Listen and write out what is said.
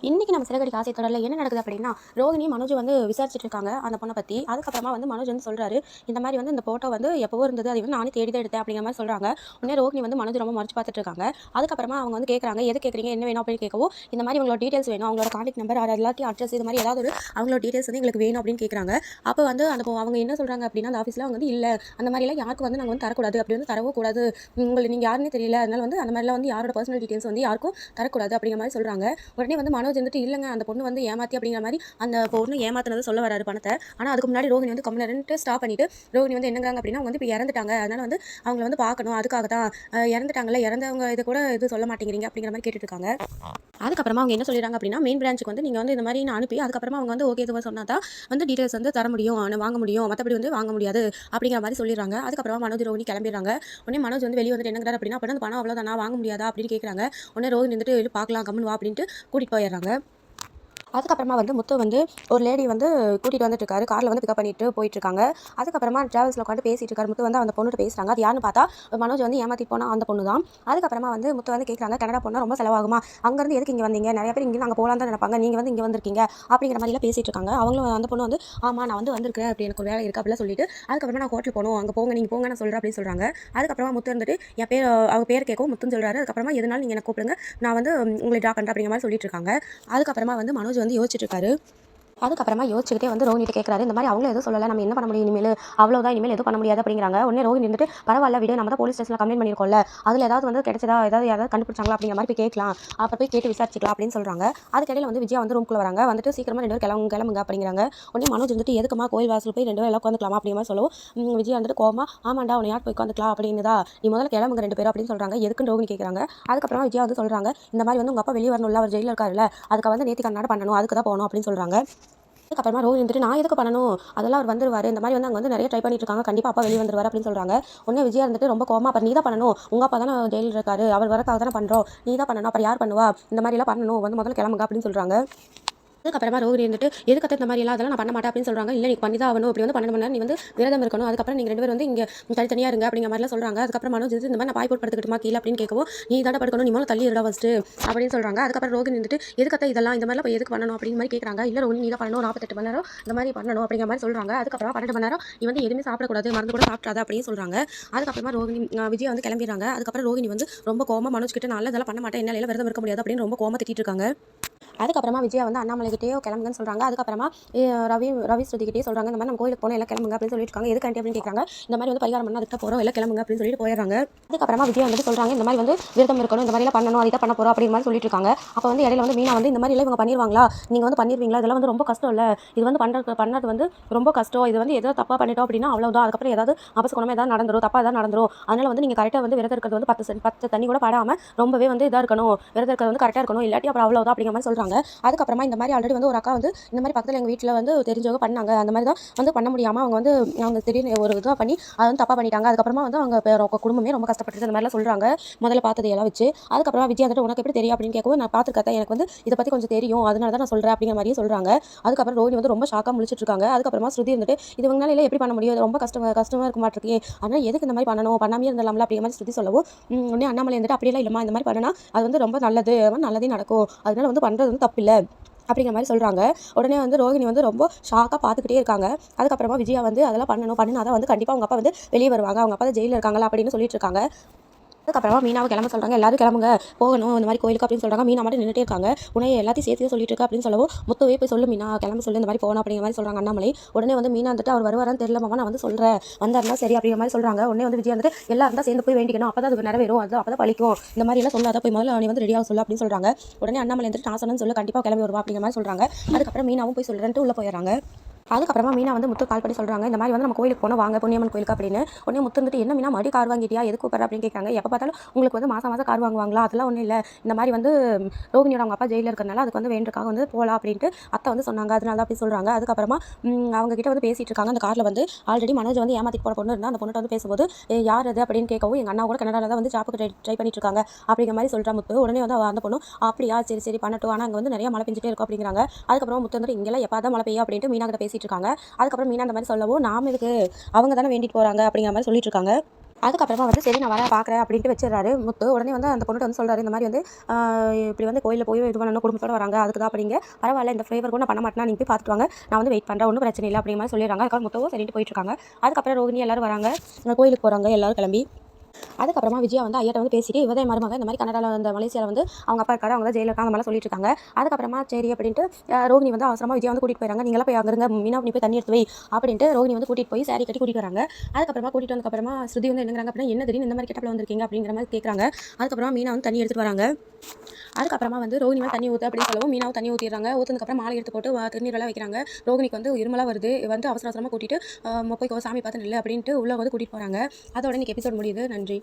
இன்னைக்கு நம்ம சிறகடி காசை தொடரில் என்ன நடக்குது அப்படின்னா, ரோகிணி மனோஜ் வந்து விசாரிச்சுட்டு இருக்காங்க அந்த பொண்ணை பற்றி. அதுக்கப்புறமா வந்து மனோஜ் வந்து சொல்கிறாரு, இந்த மாதிரி வந்து இந்த ஃபோட்டோ வந்து எப்போவோ இருந்தது, அது வந்து நானே தேடி தான் எடுத்தேன் அப்படிங்கிற மாதிரி சொல்கிறாங்க. உடனே ரோகிணி வந்து மனோஜ் ரொம்ப மறைச்சு பார்த்துட்டு இருக்காங்க. அதுக்கப்புறமா அவங்க வந்து கேட்குறாங்க, எது கேட்குறீங்க, என்ன வேணும் அப்படின்னு கேட்கவும், இந்த மாதிரி அவங்களோட டீட்டெயில்ஸ் வேணும், அவங்களோட கான்டாக்ட் நம்பர், அது எல்லாத்தையும் அட்ரஸ், இது மாதிரி ஏதாவது ஒரு அவங்களோட டீட்டெயில்ஸ் வந்து எங்களுக்கு வேணும் அப்படின்னு கேட்குறாங்க. அப்போ வந்து அவங்க என்ன சொல்கிறாங்க அப்படின்னா, அந்த ஆஃபீஸில் அவங்க வந்து இல்லை, அந்த மாதிரிலாம் யாருக்கும் வந்து நாங்கள் வந்து தரக்கூடாது, அப்படி வந்து தரவும் கூடாது, உங்களுக்கு நீங்கள் யாருன்னே தெரியல, அதனால வந்து அந்த மாதிரிலாம் வந்து யாரோட பர்சனல் டீட்டெயில்ஸ் வந்து யாருக்கும் தரக்கூடாது அப்படிங்கிற மாதிரி சொல்கிறாங்க. உடனே வந்து மனோஜ் வந்துட்டு, இல்லைங்க அந்த பொண்ணு வந்து ஏமாத்தி அப்படிங்கிற மாதிரி அந்த பொண்ணு ஏமாத்தினதை சொல்ல வராரு பணத்தை. ஆனால் அதுக்கு முன்னாடி ரோகிணி வந்து கம்மிட்டு ஸ்டாப் பண்ணிட்டு, ரோகிணி வந்து என்னங்கிறாங்க அப்படின்னா, அவங்க வந்து இப்போ இறந்துட்டாங்க, அதனால வந்து அவங்கள வந்து பார்க்கணும், அதுக்காக தான் இறந்துட்டாங்கல்ல, இறந்தவங்க இதை கூட இது சொல்ல மாட்டேங்கிறீங்க அப்படிங்கிற மாதிரி கேட்டுட்டு இருக்காங்க. அதுக்கப்புறமா அவங்க என்ன சொல்லிடுறாங்க அப்படின்னா, மெயின் பிரான்ச்சுக்கு வந்து நீங்கள் வந்து இந்த மாதிரி அனுப்பி அதுக்கப்புறமா அவங்க வந்து ஓகே இதுவாக சொன்னால் தான் வந்து டீட்டெயில்ஸ் வந்து தர முடியும், வாங்க முடியும், மற்றபடி வந்து வாங்க முடியாது அப்படிங்கிற மாதிரி சொல்லிடுறாங்க. அதுக்கப்புறமா மனோஜ் ரோகிணி கிளம்பிடுறாங்க. உடனே மனோஜ் வந்து வெளியே வந்துட்டு என்னங்கிறார் அப்படின்னா, அப்போ அந்த பணம் அவ்வளோதானா, வாங்க முடியாதா அப்படின்னு கேட்குறாங்க. உடனே ரோகிணி வந்துட்டு பார்க்கலாம் கம்முன்னு வா அப்படின்ட்டு கூட்டிகிட்டு போயிடுறாங்க. அதுக்கப்புறமா வந்து முத்து வந்து ஒரு லேடி வந்து கூட்டிகிட்டு வந்துட்டு இருக்காரு, காரில் வந்து பிக்கப் பண்ணிட்டு போயிட்டு இருக்காங்க. அதுக்கப்புறமா டிராவல்ஸில் உட்காந்து பேசிட்டு இருக்காரு. முத்து வந்து அந்த பொண்ணுகிட்ட பேசுகிறாங்க. அது யாருன்னு பார்த்தா மனோஜ் வந்து ஏமாற்றி போனால் அந்த பொண்ணு தான். அதுக்கப்புறமா வந்து முத்து வந்து கேட்குறாங்க, கனடா போனால் ரொம்ப செலவாகுமா, அங்கேருந்து எதுக்கு இங்கே வந்தீங்க, நிறைய பேர் இங்கே நாங்கள் போகலாம் தான் நினைப்பாங்க, நீங்கள் வந்து இங்கே வந்திருக்கீங்க அப்படிங்கிற மாதிரிலாம் பேசிட்டு இருக்காங்க. அவங்களும் அந்த பொண்ணு வந்து ஆமாம் நான் வந்து வந்திருக்கேன், அப்படி எனக்கு ஒரு வேலை இருக்குது அப்படிலாம் சொல்லிட்டு, அதுக்கப்புறமா நான் ஹோட்டல் போகணும், அங்கே போங்க நீங்கள் போங்க நான் சொல்கிறேன் அப்படின்னு சொல்கிறாங்க. அதுக்கப்புறமா முத்து வந்துட்டு என் பேர் அவங்க பேர் கேட்கவும் முத்துன்னு சொல்கிறாரு. அதுக்கப்புறமா எதனாலும் நீங்கள் எனக்கு கூப்பிடுங்க, நான் வந்து உங்களை ட்ரா பண்ணுறேன் அப்படிங்கிற மாதிரி சொல்லிட்டு இருக்காங்க. அதுக்கப்புறமா வந்து மனோஜ் வந்து யோசிச்சுட்டு இருக்காரு. அதுக்கப்புறமா யோசிச்சுக்கிட்டே வந்து ரோஹினிட்ட கேட்குறாரு, இந்த மாதிரி அவங்களும் எதுவும் சொல்லலை, நம்ம என்ன பண்ண முடியும் இனிமேல், அவ்வளோதான் இனிமேல் எதுவும் பண்ண முடியாது அப்படிங்கிறாங்க. உடனே ரோஹினி இருந்துட்டு பரவாயில்ல விடு, நம்ம தான் போலீஸ் ஸ்டேஷனில் கம்ப்ளைண்ட் பண்ணியிருக்கோம்ல, அதில் ஏதாவது வந்து கிடைச்சதா, யாராவது கண்டுபிடிச்சாங்களா அப்படிங்கிற மாதிரி போய் கேட்கலாம், அப்புறம் போய் கேட்டு விசாரிச்சிக்கலாம் அப்படின்னு சொல்கிறாங்க. அதுக்கிடையில் வந்து விஜயா வந்து ரூம்குள்ள வராங்க. வந்துட்டு சீக்கிரமாக 2 பேரும் கிளம்புங்க அப்படிங்கிறாங்க. உடனே மனோஜ் வந்துட்டு எதுக்குமா கோயில் வாசல் போய் 2 பேரும் எல்லாம் உட்காந்துக்கலாமா அப்படிங்கிற மாதிரி சொல்லவும், விஜயா வந்துட்டு கோவமா ஆமாண்டா உன்னை யார் போய் உட்காந்துக்கலாம் அப்படின்னுதா, நீ முதல்ல கிளம்புங்க 2 பேரும் அப்படின்னு சொல்கிறாங்க. எதுக்குன்னு ரோஹினி கேட்குறாங்க. அதுக்கப்புறமா விஜயா வந்து சொல்கிறாங்க, இந்த மாதிரி வந்து உங்கள் அப்பா வெளியே வரணும்ல, அவர் ஜெயிலில் இருக்காருல்ல, அதுக்கு வந்து நேற்று கண்ணாட பண்ணணும், அதுக்கு தான் போகணும் அப்படின்னு சொல்கிறாங்க. அதுக்கப்புறமா ரோஹினி வந்துட்டு நான் எதுக்கு பண்ணணும், அதெல்லாம் அவர் வந்துருவாரு, இந்த மாதிரி வந்து அங்கே வந்து நிறைய ட்ரை பண்ணிட்டு இருக்காங்க, கண்டிப்பாக அப்பா வெளியே வந்துருவாரு அப்படின்னு சொல்கிறாங்க. உடனே விஜயா இருந்துட்டு ரொம்ப கோவமா, அப்போ நீ தான் பண்ணணும், உங்கள் அப்பா தானே ஜெயிலில் இருக்காரு, அவர் வரக்காக தானே பண்ணுறோம், நீ தான் பண்ணணும், அப்புறம் யார் பண்ணுவா, இந்த மாதிரிலாம் பண்ணணும், வந்து முதல்ல கிளம்புங்க அப்படின்னு சொல்கிறாங்க. அதுக்கப்புறமா ரோஹினி வந்துட்டு எதுக்கு இந்த மாதிரி அதெல்லாம் நான் பண்ண மாட்டேன் அப்படின்னு சொல்கிறாங்க. இல்லை நீ பண்ணி தான் ஆகணும், அப்படி வந்து 12 மணி நேரம் நீ வந்து விரதம் இருக்கணும், அதுக்கப்புறம் நீங்கள் 2 பேரும் வந்து இங்கே தனித்தனியாக இருங்க அப்படிங்கிற மாதிரிலாம் சொல்கிறாங்க. அதுக்கப்புறம் மனோஜ் இந்த மாதிரி நான் பாய் போட்டு படுத்துக்கிட்டுமா கீழே அப்படின்னு கேட்கவும், நீ தானே படுக்கணும், நீ முதல்ல தள்ளி இருடா ஃபஸ்ட்டு அப்படின்னு சொல்கிறாங்க. அதுக்கப்புறம் ரோஹினி வந்துட்டு எதுக்கத்த இதெல்லாம் இந்த மாதிரிலாம் போய் எதுக்கு பண்ணணும் அப்படிங்கிற மாதிரி கேட்குறாங்க. இல்லை ரோஹினி நீ தான் பண்ணணும், 48 மணி நேரம் இந்த மாதிரி பண்ணணும் அப்படிங்கிற மாதிரி சொல்கிறாங்க. அதுக்கப்புறம் 12 மணி நேரம் நீ வந்து எதுவுமே சாப்பிடக்கூடாது, மருந்து கூட சாப்பிட்றாத அப்படின்னு சொல்கிறாங்க. அதுக்கப்புறமா ரோஹினி விஜய் வந்து கிளம்பிடுறாங்க. அதுக்கப்புறம் ரோஹினி வந்து ரொம்ப கோவமா மனோஜ் கிட்ட நான் இதெல்லாம் பண்ண மாட்டேன், என்னால் விரதம் இருக்க முடியாது அப்படின்னு ரொம்ப கோவமா திட்டிட்டு இருக்காங்க. அதுக்கப்புறமா விஜயா வந்து அண்ணாமலைகிட்டேயோ கிளம்புங்கன்னு சொல்கிறாங்க. அதுக்கப்புறமா ரவி ஸ்ருதிக்கிட்டே சொல்கிறாங்க, இந்த மாதிரி நம்ம கோயிலுக்கு போனோம் எல்லாம் கிளம்புங்க அப்படின்னு சொல்லிட்டு இருக்காங்க. எதுக்கு ஆண்டி அப்படின்னு கேட்குறாங்க. இந்த மாதிரி வந்து பரிகாரம் பண்ண அதுக்கு போகிறோம் எல்லாம் கிளம்புங்க அப்படின்னு சொல்லிட்டு போயிடுறாங்க. அதுக்கப்புறமா விஜயா வந்து சொல்கிறாங்க, இந்த மாதிரி வந்து விரதம் இருக்கணும், இந்த மாதிரிலாம் பண்ணணும், அதை பண்ண போகிறோம் அப்படின்னு மாதிரி சொல்லிட்டு இருக்காங்க. அப்போ வந்து இடையில வந்து மீனா வந்து இந்த மாதிரி இவங்க பண்ணிடுவாங்களா, நீங்கள் வந்து பண்ணிடுவீங்களா, இதெல்லாம் வந்து ரொம்ப கஷ்டம் இல்லை, இது வந்து பண்ணது வந்து ரொம்ப கஷ்டம், இது வந்து எதாவது தப்பாக பண்ணிட்டோம் அப்படின்னா அவ்வளோதான், அதுக்கப்புறம் ஏதாவது அபசகுணமாக ஏதாவது நடந்துரும், தப்பாக ஏதாவது நடந்துரும், அதனால வந்து நீங்கள் கரெக்டாக வந்து விரதம் இருக்கிறது வந்து 10 தண்ணி கூட படாமல் ரொம்பவே வந்து இதாக இருக்கணும், விரதம் இருக்கிறது வந்து கரெக்டாக இருக்கணும், இல்லாட்டி அப்புறம் அவ்வளோதான் அப்படிங்கிற மாதிரி சொல்கிறாங்க. அதுக்கப்புறமா இந்த மாதிரி ஆல்ரெடி வந்து ஒரு அக்கா வந்து இந்த மாதிரி பக்கத்தில் எங்கள் வீட்டில் வந்து தெரிஞ்சவங்க பண்ணாங்க, அந்த மாதிரி தான் வந்து பண்ண முடியாமல் அவங்க வந்து அவங்க திடீர்னு ஒரு இதாக பண்ணி அதை வந்து தப்பாக பண்ணிட்டாங்க. அதுக்கப்புறமா வந்து அவங்க குடும்பமே ரொம்ப கஷ்டப்பட்டு அந்த மாதிரிலாம் சொல்கிறாங்க. முதல்ல பார்த்ததையெல்லாம் வச்சு. அதுக்கப்புறமா விஜய் வந்துட்டு உனக்கு எப்படி தெரியும் அப்படின்னு கேட்கவும், நான் பார்த்துருக்கேன், எனக்கு வந்து இதை பற்றி கொஞ்சம் தெரியும், அதனால தான் நான் சொல்கிறேன் அப்படிங்கிற மாதிரியே சொல்கிறாங்க. அதுக்கப்புறம் ரோஹினி வந்து ரொம்ப ஷாக்காக முழிச்சிட்டு இருக்காங்க. அதுக்கப்புறமா ஸ்ருதி வந்துட்டு இது இவங்களால இல்லை எப்படி பண்ண முடியும், இது ரொம்ப கஷ்டமாக இருக்க மாட்டிருக்கே, அதனால் எதுக்கு இந்த மாதிரி பண்ணணும், பண்ணாமே இருந்தலாம்ல அப்படிங்கிற மாதிரி ஸ்ருதி சொல்லவும், உடனே அண்ணாமலை வந்துட்டு அப்படியெல்லாம் இல்லைம்மா, இந்த மாதிரி பண்ணனா அது வந்து ரொம்ப நல்லது, நல்லதே நடக்கும், அதனால வந்து பண்ணுறது வந்து தப்பில்லை அப்படிங்கிற மாதிரி சொல்கிறாங்க. உடனே வந்து ரோஹினி வந்து ரொம்ப ஷாக்காக பார்த்துக்கிட்டே இருக்காங்க. அதுக்கப்புறமா விஜயா வந்து அதெல்லாம் பண்ணினா தான் வந்து கண்டிப்பாக அவங்க அப்பா வந்து வெளியே வருவாங்க, அவங்க அப்பா தான் ஜெயிலில் இருக்காங்களா அப்படின்னு சொல்லிட்டு இருக்காங்க. அதுக்கப்புறமா மீனாவை கிளம்ப சொல்கிறாங்க, எல்லாரும் கிளம்புங்க போகணும் இந்த மாதிரி கோயிலுக்கு அப்படின்னு சொல்கிறாங்க. மீனா மட்டும் நின்றுட்டே இருக்காங்க. உன்னைய எல்லாத்தையும் சேர்த்து சொல்லிட்டு இருக்கா அப்படின்னு சொல்லவும், முத்துவே போய் சொல்லு மீனா கிளம்ப சொல்லு, இந்த மாதிரி போகணும் அப்படிங்கிற மாதிரி சொல்கிறாங்க அண்ணாமலை. உடனே வந்து மீனா வந்துட்டு அவர் வருவாரான்னு தெரியல மாமா, நான் வந்து சொல்கிறேன் வந்தாருன்னா சரி அப்படிங்கிற மாதிரி சொல்கிறாங்க. உடனே வந்து விஜய் வந்துட்டு எல்லாரும் தான் சேர்ந்து போய் வேண்டிக்கணும், அப்போ தான் அது நிறைவேறும், அது அப்போ தான் பழிக்கும், இந்த மாதிரி எல்லாம் சொல்லாத, போய் முதல்ல நீ வந்து ரெடியாக சொல்லு அப்படின்னு சொல்கிறாங்க. உடனே அண்ணாமலை வந்துட்டு நான் சொன்னேன்னு சொல்லு, கண்டிப்பாக கிளம்பி வருவா அப்படிங்கிற மாதிரி சொல்கிறாங்க. அதுக்கப்புறம் மீனாவும் போய் சொல்கிறேன்ட்டு உள்ளே போயிடறாங்க. அதுக்கப்புறமா மீனா வந்து முத்து கால் பண்ணி சொல்கிறாங்க, இந்த மாதிரி வந்து நம்ம கோயிலுக்கு போனோம் வாங்க புண்ணியம்மன் கோயிலுக்கு அப்படின்னு. உடனே முத்து வந்துட்டு என்ன மீனா மறுபடியும் கார் வாங்கிட்டியா, எதுக்கு கூப்பிட்ற அப்படின்னு கேட்குறாங்க. எப்போ பார்த்தாலும் உங்களுக்கு வந்து மாதம் கார் வாங்குவாங்களா, அதெல்லாம் ஒன்றும் இல்லை, இந்த மாதிரி வந்து ரோகிணியோட அவங்க அப்பா ஜெயிலில் இருக்கிறனால அதுக்கு வந்து வேண்டுக்காக வந்து போகலாம் அப்படின்ட்டு அத்தை வந்து சொன்னாங்க, அதனால தான் அப்படி சொல்கிறாங்க. அதுக்கப்புறமா அவங்க கிட்ட வந்து பேசிட்டு இருக்காங்க. அந்த காரில் வந்து ஆல்ரெடி மனோஜ் வந்து ஏமாத்திட்டு போகிற பொண்ணு இருந்தால் அந்த பொண்ணு வந்து பேசும்போது யார் அது அப்படின்னு கேட்கவும், எங்கள் அண்ணா கூட கனடாவில் தான் வந்து ஜாப்புக்கு ட்ரை பண்ணிட்டு இருக்காங்க அப்படிங்கிற மாதிரி சொல்கிற முத்து. உடனே வந்து அந்த பொண்ணு அப்படியா சரி சரி பண்ணட்டும், ஆனால் அங்கே வந்து நிறைய மழை பெஞ்சிட்டே இருக்கும் அப்படிங்கிறாங்க. அதுக்கப்புறமா முத்து வந்து இங்கெல்லாம் எப்போ தான் மழை பெய்யும் அப்படின்ட்டு மீனா கிட்ட பேசிட்டு இருக்காங்க. அதுக்கப்புறம் மீனா அந்த மாதிரி சொல்லவும், நாம இதுக்கு அவங்க தானே வேண்டிட்டு போகிறாங்க அப்படிங்கிற மாதிரி சொல்லிட்டு இருக்காங்க. அதுக்கப்புறமா வந்து சரி நான் வரேன் பார்க்குறேன் அப்படின்ட்டு வச்சிடறாரு முத்து. உடனே வந்து அந்த பொண்ணுட்டு வந்து சொல்கிறாரு, இந்த மாதிரி வந்து இப்படி வந்து கோயிலில் போய் இது பண்ணணும் குடும்பத்தோட வராங்க, அதுக்கு தான் அப்படிங்க. பரவாயில்ல, இந்த ஃபேவர் கூட நான் பண்ண மாட்டேனா, நீங்கள் போய் பார்த்துட்டு வாங்க, நான் வந்து வெயிட் பண்ணுறேன், ஒன்றும் பிரச்சனை இல்லை அப்படிங்கிற மாதிரி சொல்லிடுறாங்க. அதுக்காக முத்துவும் சரிட்டு போயிட்டு இருக்காங்க. அதுக்கப்புறம் ரோகிணி எல்லாரும் வராங்க, கோயிலுக்கு போகிறாங்க எல்லாரும் கிளம்பி. அதுக்கப்புறமா விஜயா வந்து ஐயாட்ட வந்து பேசிட்டு இவதே மருமக இந்த மாதிரி கனடாவில் அந்த மலேசியாவில் வந்து அவங்க அப்பா இருக்காரு, அவங்க தான் ஜெயிலில் இருக்காங்க, அந்த மாதிரிலாம் சொல்லிட்டு இருக்காங்க. அதுக்கப்புறமா சரி அப்படின்ட்டு ரோகிணி வந்து அவசரமாக விஜயா வந்து கூட்டிகிட்டு போயிறாங்க. நீங்களாம் போய் அங்கே இருங்க, மீனா நீ போய் தண்ணி எடுத்து வை அப்படின்ட்டு ரோகிணி வந்து கூட்டிகிட்டு போய் சாரி கட்டி கூட்டிகிட்டு வராங்க. அதுக்கப்புறமா கூட்டிகிட்டு வந்ததுக்கப்புறமா ஸ்ருதி வந்து என்னங்கிறாங்க அப்படின்னா, என்ன திடீர்னு இந்த மாதிரி கெட்டப்பில் வந்திருக்கீங்க அப்படிங்கிற மாதிரி கேட்குறாங்க. அதுக்கப்புறமா மீனா வந்து தண்ணி எடுத்துகிட்டு வராங்க. அதுக்கப்புறமா வந்து ரோகிணி வந்து தண்ணி ஊற்று அப்படின்னு சொல்லவும் மீனாவும் தண்ணி ஊற்றிடுறாங்க. ஊற்றுனதுக்கப்புறம் மாலை எடுத்து போட்டு திருநீரெல்லாம் வைக்கிறாங்க. ரோகிணிக்கு வந்து இருமலாக வருது, வந்து அவசர அவசரமாக கூட்டிகிட்டு போய் சாமி பார்த்து நில்லு அப்படின்ட்டு உள்ளே வந்து கூட்டிகிட்டு போகிறாங்க. அதோட இன்னைக்கு எபிசோட் முடியுது. நன்றி.